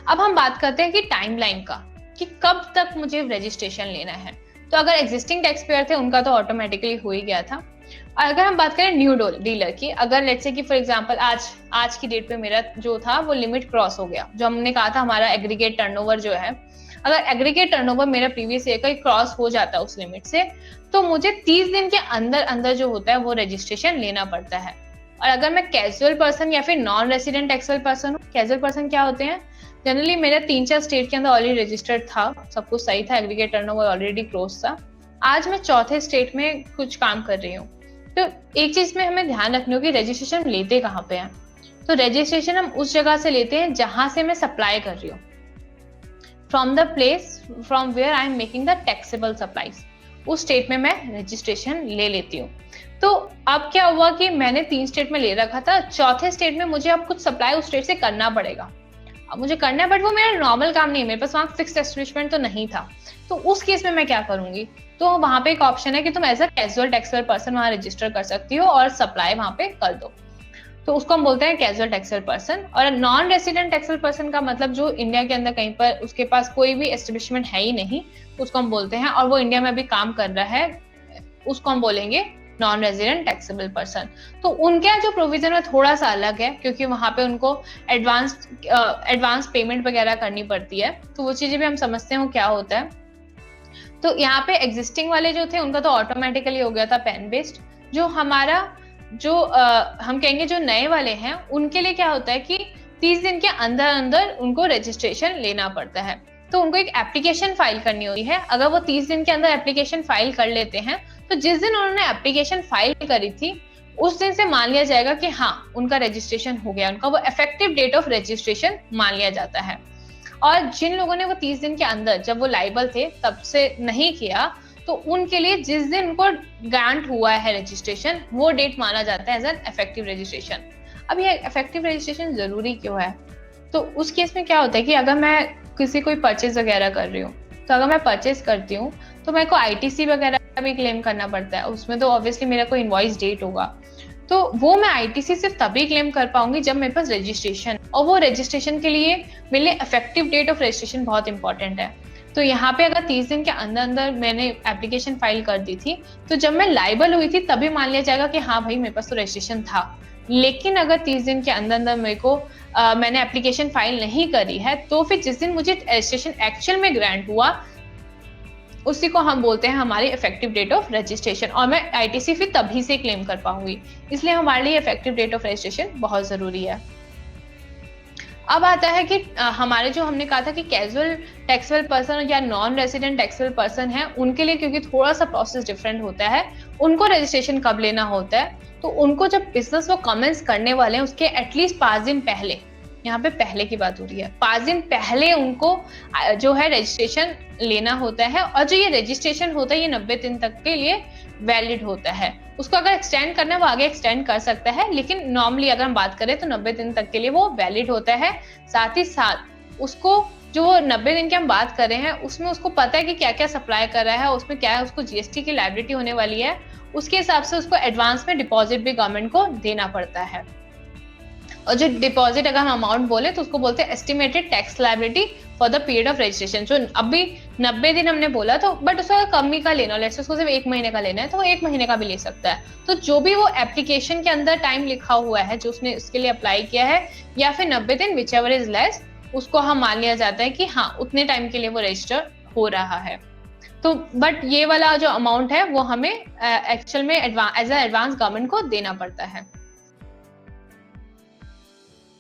अब हम बात करते हैं कि टाइमलाइन का, कि कब तक मुझे रजिस्ट्रेशन लेना है। तो अगर एग्जिस्टिंग टैक्स पेयर थे उनका तो ऑटोमेटिकली हो ही गया था। और अगर हम बात करें न्यू डीलर की, अगर लेट्स से कि फॉर एग्जांपल आज की डेट पे मेरा जो था वो लिमिट क्रॉस हो गया, जो हमने कहा था हमारा एग्रीगेट टर्नओवर जो है, अगर एग्रीगेट टर्नओवर मेरा प्रीवियस ईयर का क्रॉस हो जाता है उस लिमिट से, तो मुझे 30 दिन के अंदर अंदर जो होता है वो रजिस्ट्रेशन लेना पड़ता है। और अगर मैं कैजुअल पर्सन या फिर नॉन रेसिडेंट टैक्सेबल पर्सन हूँ, कैजुअल पर्सन क्या होते हैं, जनरली मेरा 3-4 स्टेट के अंदर ऑलरेडी रजिस्टर्ड था, सब कुछ सही था, एग्रीगेट टर्नओवर ऑलरेडी क्लोज था, आज मैं चौथे स्टेट में कुछ काम कर रही हूँ। तो एक चीज में हमें ध्यान रखनी होगी, रजिस्ट्रेशन लेते कहाँ पे हैं। तो रजिस्ट्रेशन हम उस जगह से लेते हैं जहां से मैं सप्लाई कर रही हूँ, from the place from where I am making the taxable supplies, उस स्टेट में मैं रजिस्ट्रेशन ले लेती हूँ। तो अब क्या हुआ कि मैंने 3 स्टेट में ले रखा था, चौथे स्टेट में मुझे अब कुछ सप्लाई उस स्टेट से करना पड़ेगा। अब मुझे करना है, बट वो मेरा नॉर्मल काम नहीं है, मेरे पास वहां फिक्स्ड एस्टेब्लिशमेंट तो नहीं था। तो उस केस में मैं क्या करूंगी, तो वहां पे एक ऑप्शन है कि तुम as a casual taxable person वहां रजिस्टर कर सकती हो और सप्लाई वहां पे कर दो। तो उसको हम बोलते हैं कैजुअल टैक्सेबल पर्सन। और नॉन रेसिडेंट टैक्सेबल पर्सन का मतलब जो इंडिया के अंदर कहीं पर उसके पास कोई भी एस्टेब्लिशमेंट है ही नहीं, उसको हम बोलते हैं, और वो इंडिया में भी काम कर रहा है, उसको हम बोलेंगे नॉन रेजिडेंट टैक्सेबल पर्सन। तो उनका जो प्रोविजन है थोड़ा सा अलग है, क्योंकि वहां पे उनको एडवांस पेमेंट वगैरह करनी पड़ती है, तो वो चीजें भी हम समझते हैं वो क्या होता है। तो यहाँ पे एग्जिस्टिंग वाले जो थे उनका तो ऑटोमेटिकली हो गया था पेन बेस्ड। जो हमारा जो हम कहेंगे जो नए वाले हैं उनके लिए क्या होता है कि 30 दिन के अंदर अंदर उनको रजिस्ट्रेशन लेना पड़ता है। तो उनको एक एप्लीकेशन फाइल करनी होती है। अगर वो 30 दिन के अंदर एप्लीकेशन फाइल कर लेते हैं, तो जिस दिन उन्होंने एप्लीकेशन फाइल करी थी उस दिन से मान लिया जाएगा कि हाँ उनका रजिस्ट्रेशन हो गया, उनका वो इफेक्टिव डेट ऑफ रजिस्ट्रेशन मान लिया जाता है। और जिन लोगों ने वो 30 दिन के अंदर जब वो लाइबल थे तब से नहीं किया, तो उनके लिए जिस दिन उनको ग्रांट हुआ है रजिस्ट्रेशन वो डेट माना जाता है एज एन इफेक्टिव रजिस्ट्रेशन। अब ये इफेक्टिव रजिस्ट्रेशन जरूरी क्यों है, तो उस केस में क्या होता है कि अगर मैं किसी कोई परचेज वगैरह कर रही हूँ, तो अगर मैं परचेज करती हूँ तो मेरे को आईटीसी वगैरह भी क्लेम करना पड़ता है, उसमें तो ऑब्वियसली मेरा कोई इनवॉइस डेट होगा, तो वो मैं आईटीसी सिर्फ तभी क्लेम कर पाऊंगी जब मेरे पास रजिस्ट्रेशन, और वो रजिस्ट्रेशन के लिए मेरे लिए इफेक्टिव डेट ऑफ रजिस्ट्रेशन बहुत इंपॉर्टेंट है। तो यहाँ पे अगर 30 दिन के अंदर अंदर मैंने एप्लीकेशन फाइल कर दी थी, तो जब मैं लाइबल हुई थी तभी मान लिया जाएगा कि हाँ भाई मेरे पास तो रजिस्ट्रेशन था। लेकिन अगर 30 दिन के अंदर अंदर मेरे को मैंने एप्लीकेशन फाइल नहीं करी है, तो फिर जिस दिन मुझे रजिस्ट्रेशन एक्चुअल में ग्रांट हुआ उसी को हम बोलते हैं हमारी इफेक्टिव डेट ऑफ रजिस्ट्रेशन, और मैं आईटीसी फिर तभी से क्लेम कर पाऊंगी। इसलिए हमारे लिए इफेक्टिव डेट ऑफ रजिस्ट्रेशन बहुत जरूरी है। अब आता है कि हमारे जो हमने कहा था कि कैजुअल टैक्सेबल पर्सन या नॉन रेसिडेंट टैक्सेबल पर्सन है, उनके लिए क्योंकि थोड़ा सा प्रोसेस डिफरेंट होता है, उनको रजिस्ट्रेशन कब लेना होता है, तो उनको जब बिजनेस वो कमेंस करने वाले हैं उसके एटलीस्ट 5 दिन पहले, यहाँ पे पहले की बात हो रही है, 5 दिन पहले उनको जो है रजिस्ट्रेशन लेना होता है। और जो ये रजिस्ट्रेशन होता है ये 90 दिन तक के लिए वैलिड होता है। उसको अगर एक्सटेंड करना है वो आगे एक्सटेंड कर सकता है, लेकिन नॉर्मली अगर हम बात करें तो 90 दिन तक के लिए वो वैलिड होता है। साथ ही साथ उसको जो 90 दिन की हम बात कर रहे हैं उसमें उसको पता है कि क्या क्या सप्लाई कर रहा है, उसमें क्या है, उसको जीएसटी की लायबिलिटी होने वाली है, उसके हिसाब से उसको एडवांस में डिपॉजिट भी गवर्नमेंट को देना पड़ता है। और जो डिपॉजिट अगर हम अमाउंट बोले तो उसको बोलते हैं estimated tax liability for the period of registration. जो अभी 90 दिन हमने बोला तो बट उसका कम ही का लेना, लेट्स से उसको सिर्फ 1 महीने का लेना है तो वो 1 महीने का भी ले सकता है। तो जो भी वो एप्लीकेशन के अंदर टाइम लिखा हुआ है जो उसने इसके लिए अप्लाई किया है, या फिर 90 दिन विच एवर इज लेस, उसको हम मान लिया जाता है कि हाँ उतने टाइम के लिए वो रजिस्टर हो रहा है। तो बट ये वाला जो अमाउंट है वो हमें एक्चुअल में एज एडवांस गवर्नमेंट को देना पड़ता है।